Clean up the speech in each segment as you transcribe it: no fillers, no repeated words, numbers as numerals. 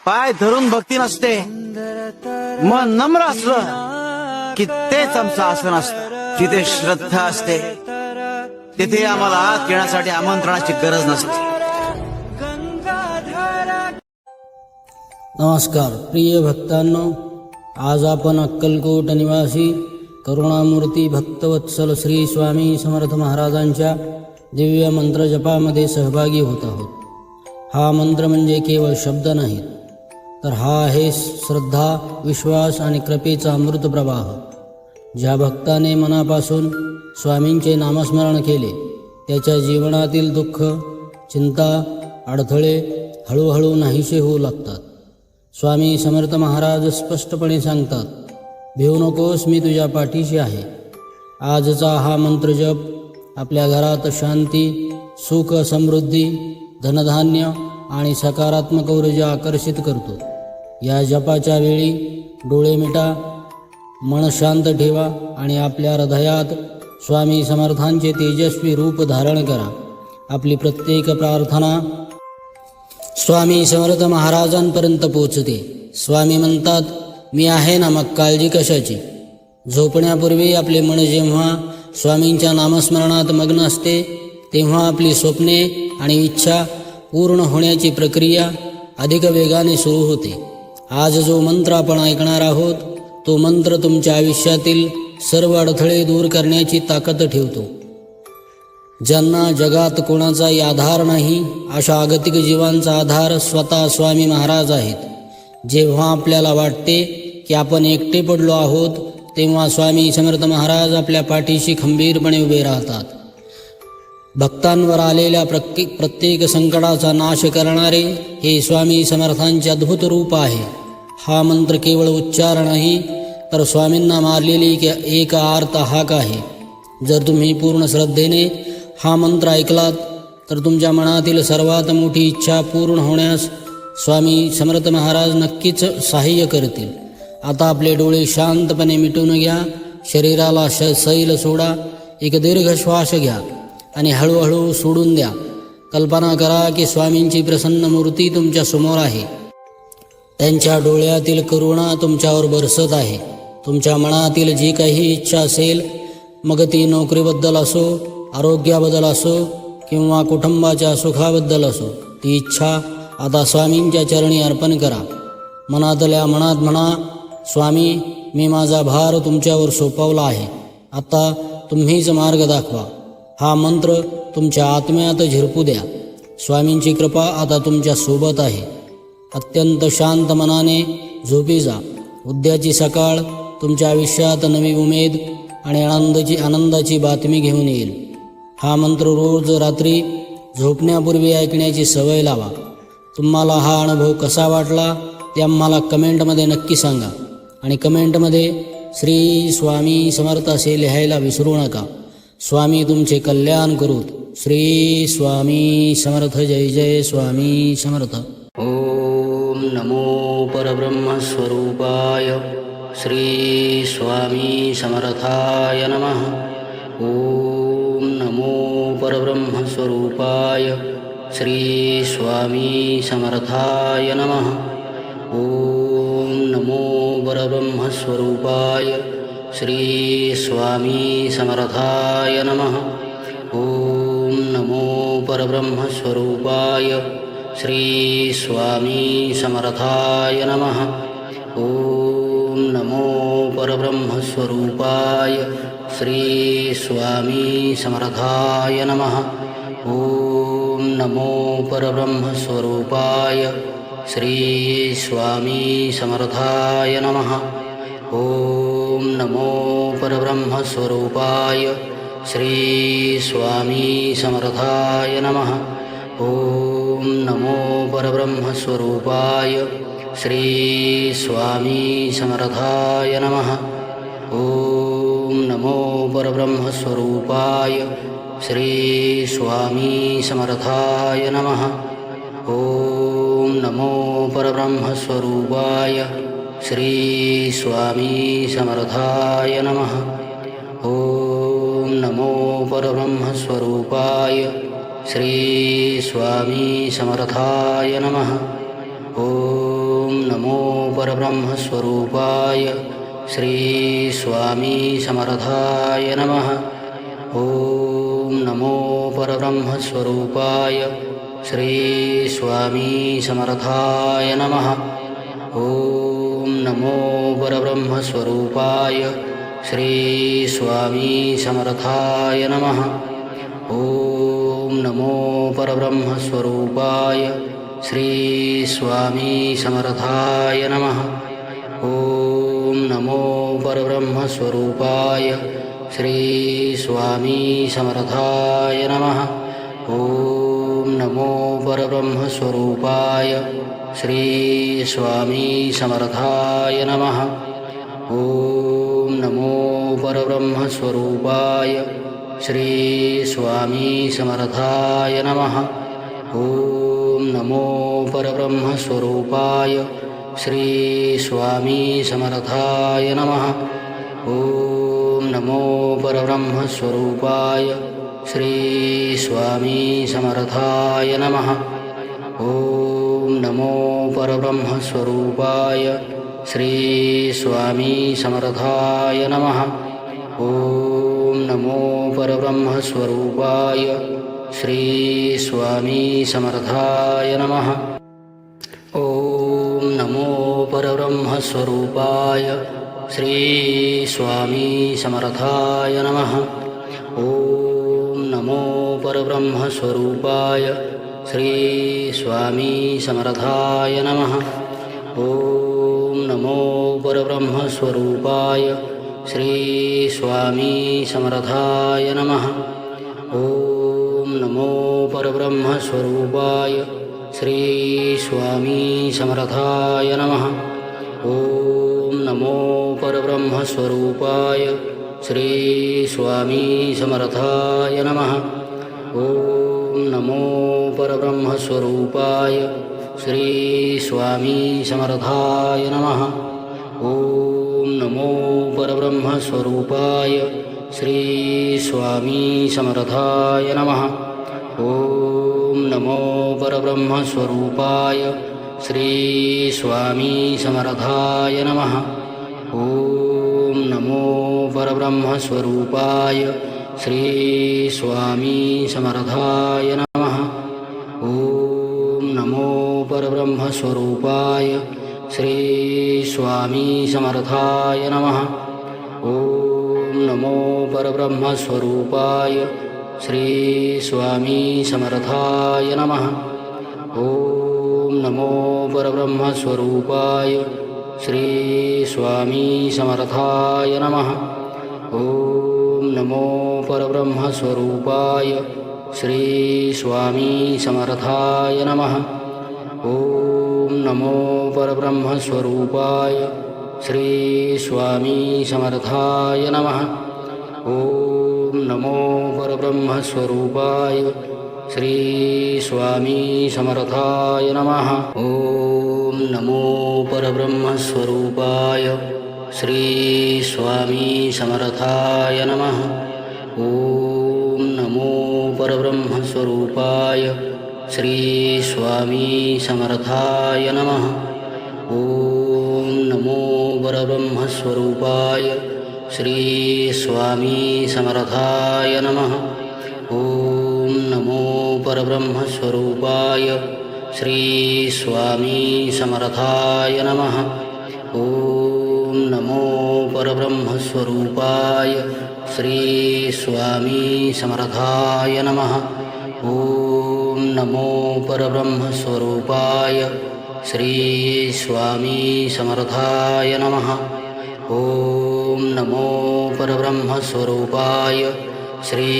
पाय धरून भक्ती नसते, मन नम्र असलं की तेच आमचं आसन असतं. जिथे श्रद्धा असते तिथे आम्हाला आत येण्यासाठी आमंत्रणाची गरज नसते. नमस्कार प्रिय भक्तांनो, आज आपण अक्कलकोट निवासी करुणामूर्ती भक्तवत्सल श्री स्वामी समर्थ महाराजांच्या दिव्य मंत्र जपामध्ये सहभागी होत आहोत. हा मंत्र म्हणजे केवळ शब्द नाहीत, तर हा आहे श्रद्धा, विश्वास आणि कृपेचा अमृत प्रवाह. ज्या भक्ताने मनापासून स्वामींचे नामस्मरण केले त्याच्या जीवनातील दुःख, चिंता, अडथळे हळूहळू नाहीसे होऊ लागतात. स्वामी समर्थ महाराज स्पष्टपणे सांगतात, भिवू नकोस, मी तुझ्या पाठीशी आहे. आजचा हा मंत्र जप आपल्या घरात शांती, सुख, समृद्धी, धनधान्य आणि सकारात्मक ऊर्जा आकर्षित करतो. या जपाच्या वेळी डोळे मिटा, मन शांत ठेवा आणि आपल्या हृदयात स्वामी समर्थांचे तेजस्वी रूप धारण करा. आपली प्रत्येक प्रार्थना स्वामी समर्थ महाराजांपर्यंत पोचते. स्वामी म्हणतात, मी आहे ना, मग काळजी कशाची. झोपण्यापूर्वी आपले मन जेव्हा स्वामींच्या नामस्मरणात मग्न असते तेव्हा आपली स्वप्ने आणि इच्छा पूर्ण होण्याची प्रक्रिया अधिक वेगाने सुरू होते. आज जो मंत्र आपण ऐकणार आहोत तो मंत्र तुमच्या आयुष्यातील सर्व अडथळे दूर करण्याची ताकद ठेवतो. ज्यांना जगात कोणाचाही आधार नाही अशा जागतिक जीवांचा आधार स्वतः स्वामी महाराज आहेत. जेव्हा आपल्याला वाटते की आपण एकटे पडलो आहोत तेव्हा स्वामी समर्थ महाराज आपल्या पाठीशी खंबीरपणे उभे राहतात. भक्तांवर आलेल्या प्रत्येक संकटाचा नाश करणारे हे स्वामी समर्थांचे अद्भुत रूप आहे. हा मंत्र केवळ उच्चार नाही, तर स्वामींना मारलेली एक आर्त हाक आहे. जर तुम्ही पूर्ण श्रद्धेने हा मंत्र ऐकलात तर तुमच्या मनातील सर्वात मोठी इच्छा पूर्ण होण्यास स्वामी समर्थ महाराज नक्कीच सहाय्य करतील. आता आपले डोळे शांतपणे मिटून घ्या, शरीराला सैल सोडा, एक दीर्घ श्वास घ्या आणि हळूहळू सोडून द्या. कल्पना करा की स्वामींची प्रसन्न मूर्ती तुमच्या समोर आहे. त्यांच्या डोळ्यातील करुणा तुमच्यावर बरसत आहे. तुमच्या मनातील जी काही इच्छा असेल, मग ती नोकरीबद्दल असो, आरोग्याबद्दल असो किंवा कुटुंबाच्या सुखाबद्दल असो, ती इच्छा आता स्वामींच्या चरणी अर्पण करा. मनातल्या मनात म्हणा, स्वामी, मी माझा भार तुमच्यावर सोपवला आहे, आता तुम्हीच मार्ग दाखवा. हा मंत्र तुमच्या आत्म्यात झिरपू द्या. स्वामींची कृपा आता तुमच्या सोबत आहे. अत्यंत शांत मनाने झोपी जा. उद्याची सकाळ तुमच्या आयुष्यात नवी उमेद आणि आनंदाची बातमी घेऊन येईल. हा मंत्र रोज रात्री झोपण्यापूर्वी ऐकण्याची सवय लावा. तुम्हाला हा अनुभव कसा वाटला ते आम्हाला कमेंटमध्ये नक्की सांगा आणि कमेंटमध्ये श्री स्वामी समर्थ असे लिहायला विसरू नका. स्वामी तुमचे कल्याण करूत. श्री स्वामी समर्थ. जय जय स्वामी समर्थ. ओम नमो परब्रह्मस्वरूपाय श्री स्वामी समर्थाय नमः. ओम नमो परब्रह्मस्वरूपाय श्री स्वामी समर्थाय नमः. ओम नमो परब्रह्मस्वरूपाय श्री स्वामी समर्थाय नमः. ओम नमो परब्रह्मस्वरूपाय श्री स्वामी समर्थाय नमः. ओम नमो परब्रह्मस्वरूपाय श्री स्वामी समर्थाय नमः. ओम नमो परब्रह्मस्वरूपाय श्री स्वामी समर्थाय नमः. ओम नमो परब्रह्मस्वरूपाय श्री स्वामी समर्थाय नमः. ओम नमो परब्रह्मस्वरूपाय श्री स्वामी समर्थाय नमः. ओम नमो परब्रह्मस्वरूपाय श्री स्वामी समर्थाय नमः. ओम नमो परब्रह्मस्वरूपाय श्री स्वामी समर्थाय नमः. ओम नमो परब्रह्मस्वरूपाय श्री स्वामी समर्थाय नमः. ओम नमो परब्रह्मस्वरूपाय श्री स्वामी समर्थाय नमः। ॐ नमो परब्रह्मस्वरूपाय श्री स्वामी समर्थाय नमः। ॐ नमो परब्रह्मस्वरूपाय श्री स्वामी समर्थाय नमः। ॐ नमो परब्रह्मस्वरूपाय श्री स्वामी समर्थाय नमः। ॐ नमो परब्रह्मस्वरूपाय श्री स्वामी समर्थाय नमः। ॐ नमो परब्रह्मस्वरूपाय श्री स्वामी समर्थाय नमः। ॐ नमो परब्रह्मस्वरूपाय श्री स्वामी समर्थाय नमः। ॐ नमो परब्रह्मस्वरूपाय श्री स्वामी समर्थाय नमः। ॐ नमो परब्रह्मस्वरूपाय श्री स्वामी समर्थाय नमः। ॐ नमो परब्रह्मस्वरूपाय श्री स्वामी समर्थाय नमः। ॐ नमो परब्रह्मस्वरूपाय श्री स्वामी समर्थाय नमः। ॐ नमो परब्रह्मस्वरूपाय श्री स्वामी समर्थाय नमः। ॐ नमो परब्रह्मस्वरूपाय श्री स्वामी समर्थाय नमः। ॐ नमो परब्रह्मस्वरूपाय श्री स्वामी समर्थाय नमः। ॐ नमो परब्रह्मस्वरूपाय श्री स्वामी समर्थाय नमः। ॐ नमो परब्रह्मस्वरूपाय श्री स्वामी समर्थाय नमः। ॐ नमो परब्रह्मस्वरूपाय श्री स्वामी समर्थाय नमः। ॐ नमो परब्रह्मस्वरूपाय श्री स्वामी समर्थाय नमः। ॐ नमो परब्रह्मस्वरूपाय श्री स्वामी समर्थाय नमः। ॐ नमो परब्रह्मस्वरूपाय श्री स्वामी समर्थाय नमः। ॐ नमो परब्रह्मस्वरूपाय श्री स्वामी समर्थाय नमः। ॐ नमो परब्रह्मस्वरूपाय श्री स्वामी समर्थाय नमः। ॐ नमो परब्रह्मस्वरूपाय श्री स्वामी समर्थाय नमः। ॐ नमो परब्रह्मस्वरूपाय श्री स्वामी समर्थाय नमः। ॐ नमो परब्रह्मस्वरूपाय श्री स्वामी समर्थाय नमः। ॐ नमो परब्रह्मस्वरूपाय श्री स्वामी समर्थाय नमः। ॐ नमो परब्रह्मस्वरूपाय श्री स्वामी समर्थाय नमः। ॐ नमो परब्रह्मस्वरूपाय श्री स्वामी समर्थाय नमः। ॐ नमो परब्रह्मस्वरूपाय श्री स्वामी समर्थाय नमः। ॐ नमो परब्रह्मस्वरूपाय श्री स्वामी समर्थाय नमः। ॐ नमो परब्रह्मस्वरूपाय श्री स्वामी समर्थाय नमः। ॐ नमो परब्रह्मस्वरूपाय श्री स्वामी समर्थाय नमः। ॐ नमो परब्रह्मस्वरूपाय श्री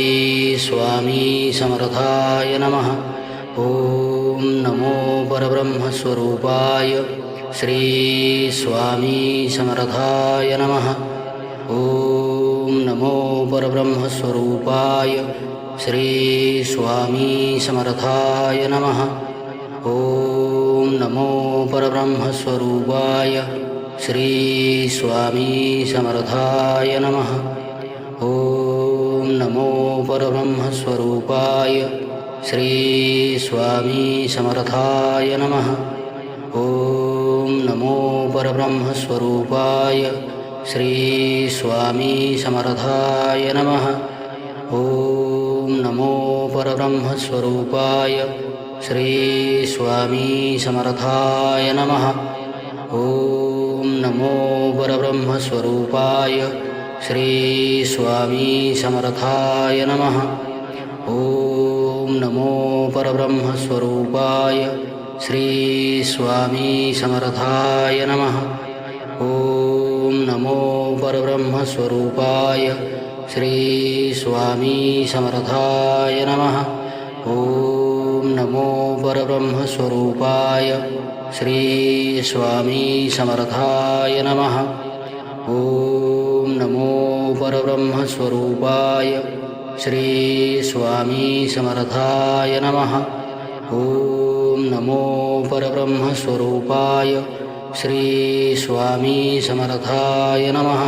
स्वामी समर्थाय नमः। ॐ नमो परब्रह्मस्वरूपाय श्री स्वामी समर्थाय नमः। ॐ नमो परब्रह्मस्वरूपाय श्री स्वामी समर्थाय नमः। ॐ नमो परब्रह्मस्वरूपाय श्री स्वामी समर्थाय नमः। ॐ नमो परब्रह्मस्वरूपाय श्री स्वामी समर्थाय नमः। ॐ नमो परब्रह्मस्वरूपाय श्री स्वामी समर्थाय नमः। ॐ नमो परब्रह्मस्वरूपाय श्री स्वामी समर्थाय नमः। ॐ नमो परब्रह्मस्वरूपाय श्री स्वामी समर्थाय नमः। ॐ नमो परब्रह्मस्वरूपाय श्री स्वामी समर्थाय नमः। ॐ नमो परब्रह्मस्वरूपाय श्री स्वामी समर्थाय नमः। ॐ नमो परब्रह्मस्वरूपाय श्री स्वामी समर्थाय नमः। ॐ नमो परब्रह्मस्वरूपाय श्री स्वामी समर्थाय नमः। ॐ नमो परब्रह्मस्वरूपाय श्री स्वामी समर्थाय नमः।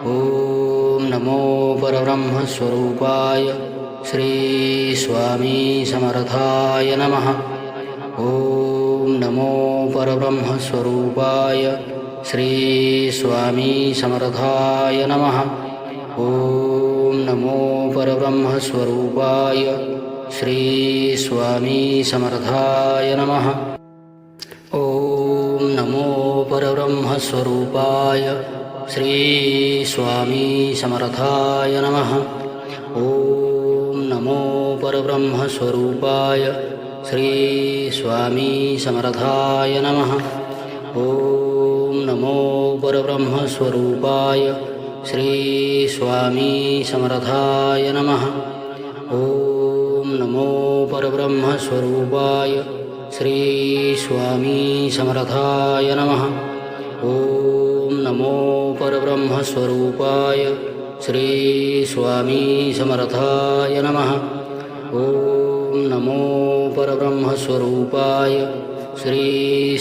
ॐ नमो परब्रह्मस्वरूपाय श्री स्वामी समर्थाय नमः। ॐ नमो परब्रह्मस्वरूपाय श्री स्वामी समर्थाय नमः। ॐ नमो परब्रह्मस्वरूपाय श्री स्वामी समर्थाय नमः। ॐ नमो परब्रह्मस्वरूपाय श्री स्वामी समर्थाय नमः। ॐ नमो परब्रह्मस्वरूपाय श्री स्वामी समर्थाय नमः। ॐ नमो परब्रह्मस्वरूपाय श्री स्वामी समर्थाय नमः। ॐ नमो परब्रह्मस्वरूपाय श्री स्वामी समर्थाय नमः। ॐ नमो परब्रह्मस्वरूपाय श्री स्वामी समर्थाय नमः। ॐ नमो परब्रह्मस्वरूपाय श्री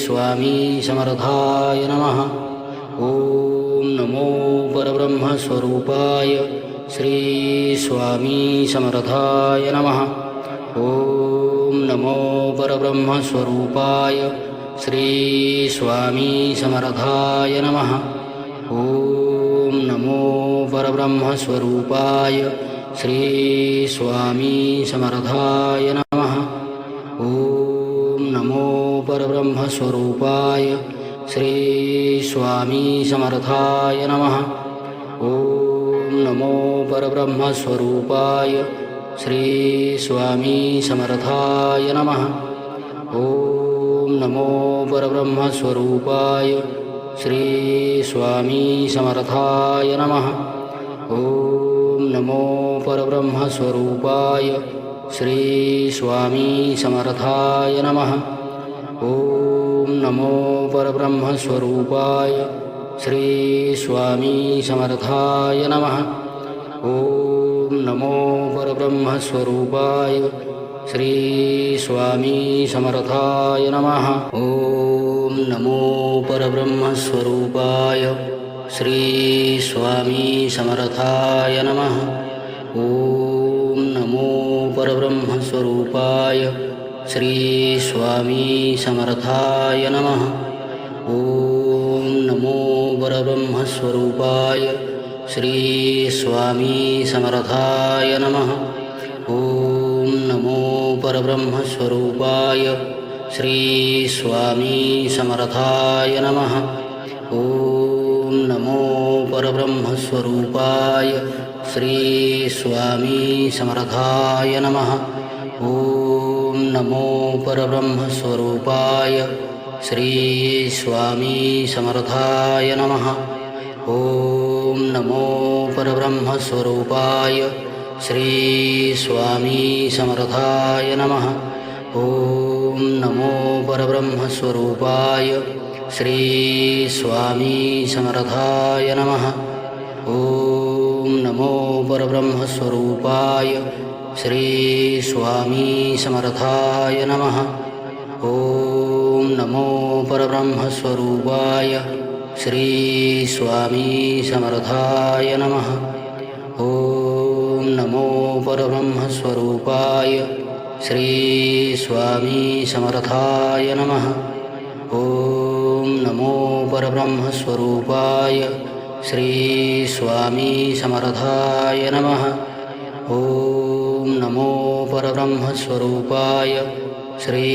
स्वामी समर्थाय नमः। ॐ नमो परब्रह्मस्वरूपाय श्री स्वामी समर्थाय नमः। ॐ नमो परब्रह्मस्वरूपाय श्री स्वामी समर्थाय नमः। ॐ नमो परब्रह्मस्वरूपाय श्री स्वामी समर्थाय नमः। ॐ नमो परब्रह्मस्वरूपाय श्री स्वामी समर्थाय नमः। ॐ नमो परब्रह्मस्वरूपाय श्री स्वामी समर्थाय नमः। ॐ नमो परब्रह्मस्वरूपाय श्री स्वामी समर्थाय नमः। ॐ नमो परब्रह्मस्वरूपाय श्री स्वामी समर्थाय नमः। ॐ नमो परब्रह्मस्वरूपाय श्री स्वामी समर्थाय नमः। ॐ नमो परब्रह्मस्वरूपाय श्री स्वामी समर्थाय नमः। ॐ नमो परब्रह्मस्वरूपाय श्री स्वामी समर्थाय नमः। ॐ नमो परब्रह्मस्वरूपाय श्री स्वामी समर्थाय नमः। ॐ नमो परब्रह्मस्वरूपाय श्री स्वामी समर्थाय नमः। ॐ नमो परब्रह्मस्वरूपाय श्री स्वामी समर्थाय नमः। ॐ नमो परब्रह्मस्वरूपाय श्री स्वामी समर्थाय नमः। ॐ नमो परब्रह्मस्वरूपाय श्री स्वामी समर्थाय नमः। ॐ नमो परब्रह्मस्वरूपाय श्री स्वामी समर्थाय नमः। ॐ नमो परब्रह्मस्वरूपाय श्री स्वामी समर्थाय नमः। ॐ नमो परब्रह्मस्वरूपाय श्री स्वामी समर्थाय नमः। ॐ नमो परब्रह्मस्वरूपाय श्री स्वामी समर्थाय नमः। ॐ नमो परब्रह्मस्वरूपाय श्री स्वामी समर्थाय नमः। ॐ नमो परब्रह्मस्वरूपाय श्री स्वामी समर्थाय नमः। ॐ नमो परब्रह्मस्वरूपाय श्री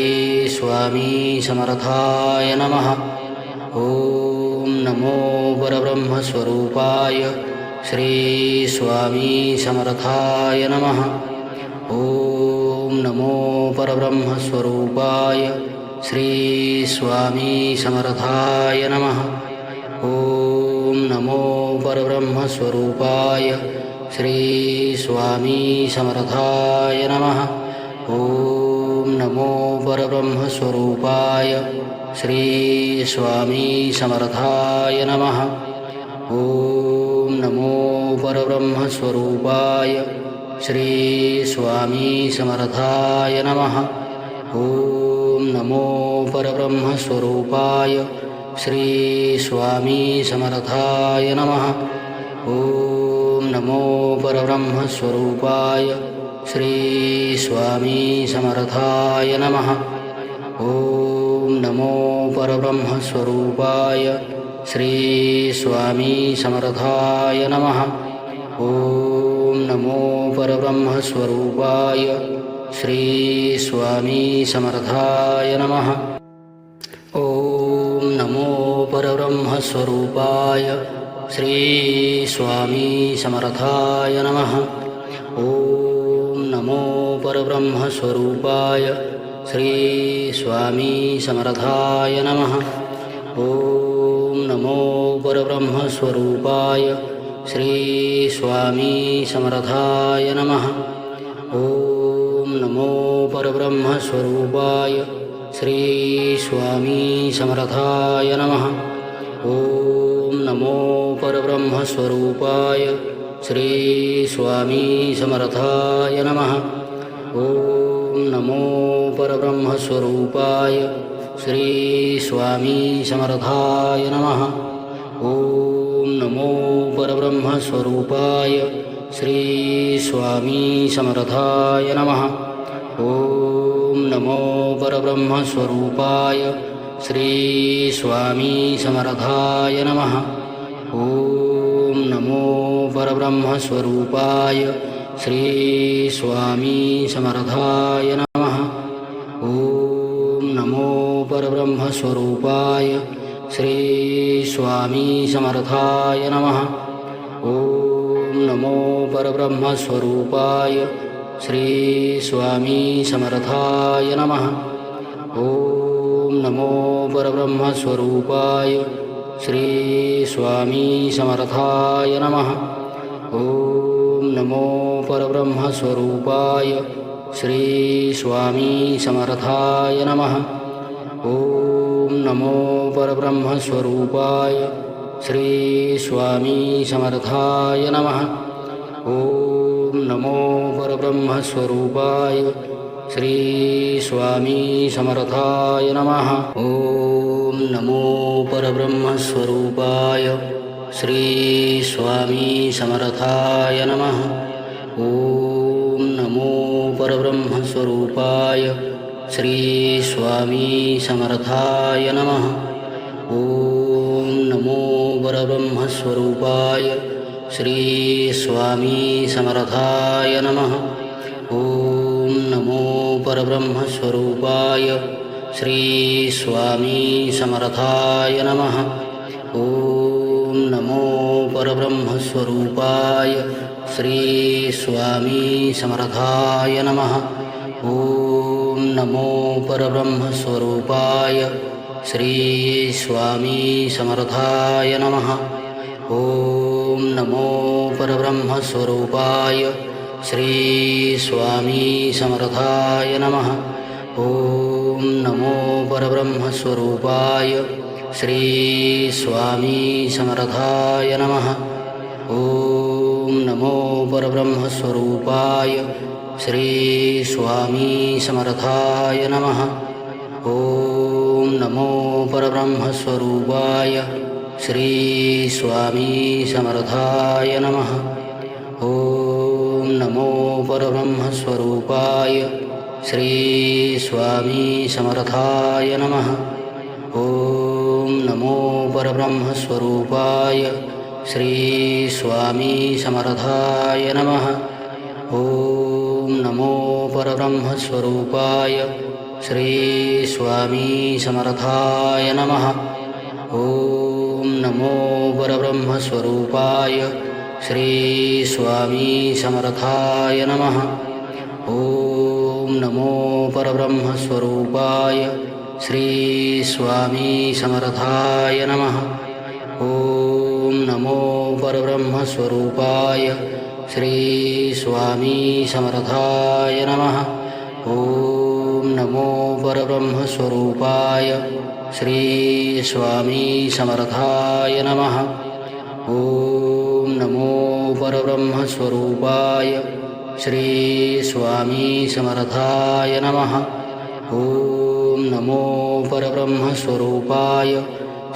स्वामी समर्थाय नमः। ॐ नमो परब्रह्मस्वरूपाय श्री स्वामी समर्थाय नमः। ॐ नमो परब्रह्मस्वरूपाय श्री स्वामी समर्थाय नमः। ॐ नमो परब्रह्मस्वरूपाय श्री स्वामी समर्थाय नमः। ॐ नमो परब्रह्मस्वरूपाय श्री स्वामी समर्थाय नमः। ॐ नमो परब्रह्मस्वरूपाय श्री स्वामी समर्थाय नमः। ॐ नमो परब्रह्मस्वरूपाय श्री स्वामी समर्थाय नमः। ॐ नमो परब्रह्मस्वरूपाय श्री स्वामी समर्थाय नमः। ॐ नमो परब्रह्मस्वरूपाय श्री स्वामी समर्थाय नमः। ॐ नमो परब्रह्मस्वरूपाय श्री स्वामी समर्थाय नमः। ॐ नमो परब्रह्मस्वरूपाय श्री स्वामी समर्थाय नमः। ॐ नमो परब्रह्मस्वरूपाय श्री स्वामी समर्थाय नमः। ॐ नमो परब्रह्मस्वरूपाय श्री स्वामी समर्थाय नमः। ॐ नमो परब्रह्मस्वरूपाय श्री स्वामी समर्थाय नमः। ॐ नमो परब्रह्मस्वरूपाय श्री स्वामी समर्थाय नमः। ॐ नमो परब्रह्मस्वरूपाय श्री स्वामी समर्थाय नमः। ॐ नमो परब्रह्मस्वरूपाय श्री स्वामी समर्थाय नमः। ॐ नमो परब्रह्मस्वरूपाय श्री स्वामी समर्थाय नमः। ॐ नमो परब्रह्मस्वरूपाय श्री स्वामी समर्थाय नमः। ॐ नमो परब्रह्मस्वरूपाय श्री स्वामी समर्थाय नमः। ॐ नमो परब्रह्मस्वरूपाय श्री स्वामी समर्थाय नमः। ॐ नमो परब्रह्मस्वरूपाय श्री स्वामी समर्थाय नमः। ॐ नमो परब्रह्मस्वरूपाय श्री स्वामी समर्थाय नमः। ॐ नमो परब्रह्मस्वरूपाय श्री स्वामी समर्थाय नमः। ॐ नमो परब्रह्मस्वरूपाय श्री स्वामी समर्थाय नमः। ॐ नमो परब्रह्मस्वरूपाय श्री स्वामी समर्थाय नमः। ॐ नमो परब्रह्मस्वरूपाय श्री स्वामी समर्थाय नमः। ॐ नमो परब्रह्मस्वरूपाय श्री स्वामी समर्थाय नमः। ॐ नमो परब्रह्मस्वरूपाय श्री स्वामी समर्थाय नमः। ॐ नमो परब्रह्मस्वरूपाय श्री स्वामी समर्थाय नमः। ॐ नमो परब्रह्मस्वरूपाय श्री स्वामी समर्थाय नमः। ॐ नमो परब्रह्मस्वरूपाय श्री स्वामी समर्थाय नमः। ॐ नमो परब्रह्मस्वरूपाय श्री स्वामी समर्थाय नमः। ॐ नमो परब्रह्मस्वरूपाय श्री स्वामी समर्थाय नमः। ॐ नमो परब्रह्मस्वरूपाय श्री स्वामी समर्थाय नमः। ॐ नमो परब्रह्मस्वरूपाय श्री स्वामी समर्थाय नमः। ॐ नमो परब्रह्मस्वरूपाय श्री स्वामी समर्थाय नमः। ॐ नमो परब्रह्मस्वरूपाय श्री स्वामी समर्थाय नमः। ॐ नमो परब्रह्मस्वरूपाय श्री स्वामी समर्थाय नमः। ॐ नमो परब्रह्मस्वरूपाय श्री स्वामी समर्थाय नमः। ॐ नमो परब्रह्मस्वरूपाय श्री स्वामी समर्थाय नमः। ॐ नमो परब्रह्मस्वरूपाय श्री स्वामी समर्थाय नमः। ॐ नमो परब्रह्मस्वरूपाय श्री स्वामी समर्थाय नमः। ॐ नमो परब्रह्मस्वरूपाय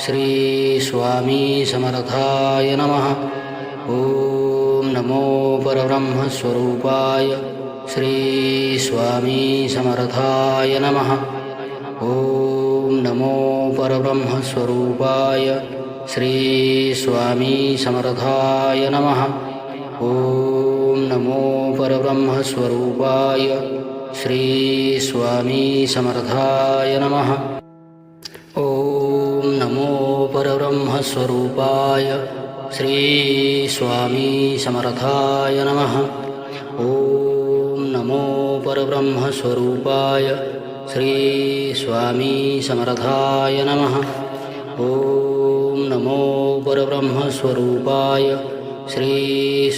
श्री स्वामी समर्थाय नमः। ॐ नमो परब्रह्मस्वरूपाय श्री स्वामी समर्थाय नमः। ॐ नमो परब्रह्मस्वरूपाय श्री स्वामी समर्थाय नमः। ॐ नमो परब्रह्मस्वरूपाय श्री स्वामी समर्थाय नमः। ॐ नमो परब्रह्मस्वरूपाय श्री स्वामी समर्थाय नमः। ॐ नमो परब्रह्मस्वरूपाय श्री स्वामी समर्थाय नमः। ॐ नमो परब्रह्मस्वरूपाय श्री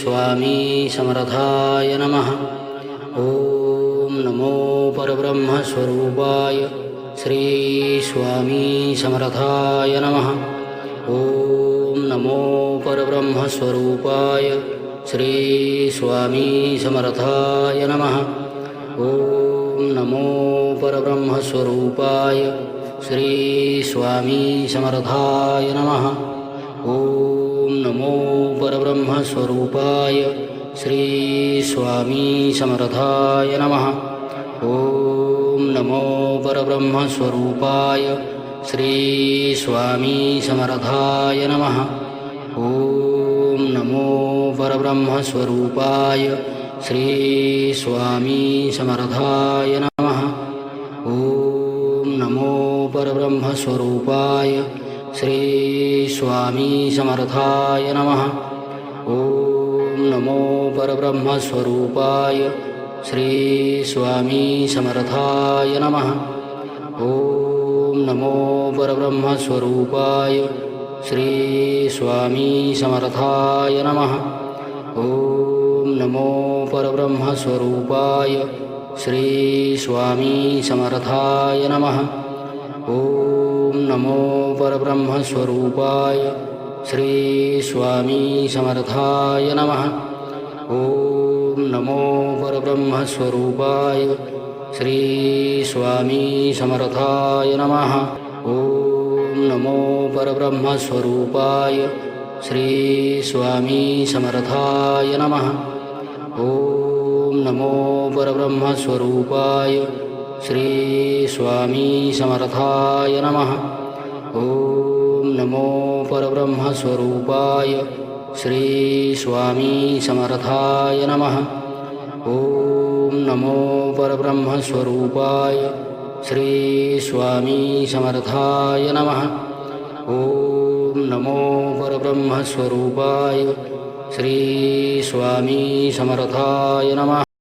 स्वामी समर्थाय नमः। ॐ नमो परब्रह्मस्वरूपाय श्री स्वामी समर्थाय नमः। ॐ नमो परब्रह्मस्वरूपाय श्री स्वामी समर्थाय नमः। ॐ नमो परब्रह्मस्वरूपाय श्री स्वामी समर्थाय नमः। ॐ नमो परब्रह्मस्वरूपाय श्री स्वामी समर्थाय नमः। ॐ नमो परब्रह्मस्वरूपाय श्री स्वामी समर्थाय नमः। ॐ नमो परब्रह्मस्वरूपाय श्री स्वामी समर्थाय नमः। ॐ नमो परब्रह्मस्वरूपाय श्री स्वामी समर्थाय नमः। ॐ नमो परब्रह्मस्वरूपाय श्री स्वामी समर्थाय नमः। ॐ नमो परब्रह्मस्वरूपाय श्री स्वामी समर्थाय नमः। ॐ नमो परब्रह्मस्वरूपाय श्री स्वामी समर्थाय नमः। ॐ नमो परब्रह्मस्वरूपाय श्री स्वामी समर्थाय नमः। ॐ नमो परब्रह्मस्वरूपाय श्री स्वामी समर्थाय नमः। ॐ नमो परब्रह्मस्वरूपाय श्री स्वामी समर्थाय नमः। ॐ नमो परब्रह्मस्वरूपाय श्री स्वामी समर्थाय नमः। ॐ नमो परब्रह्मस्वरूपाय श्री स्वामी समर्थाय नमः। ॐ नमो परब्रह्मस्वरूपाय श्री स्वामी समर्थाय नमः। ॐ नमो परब्रह्मस्वरूपाय श्री स्वामी समर्थाय नमः।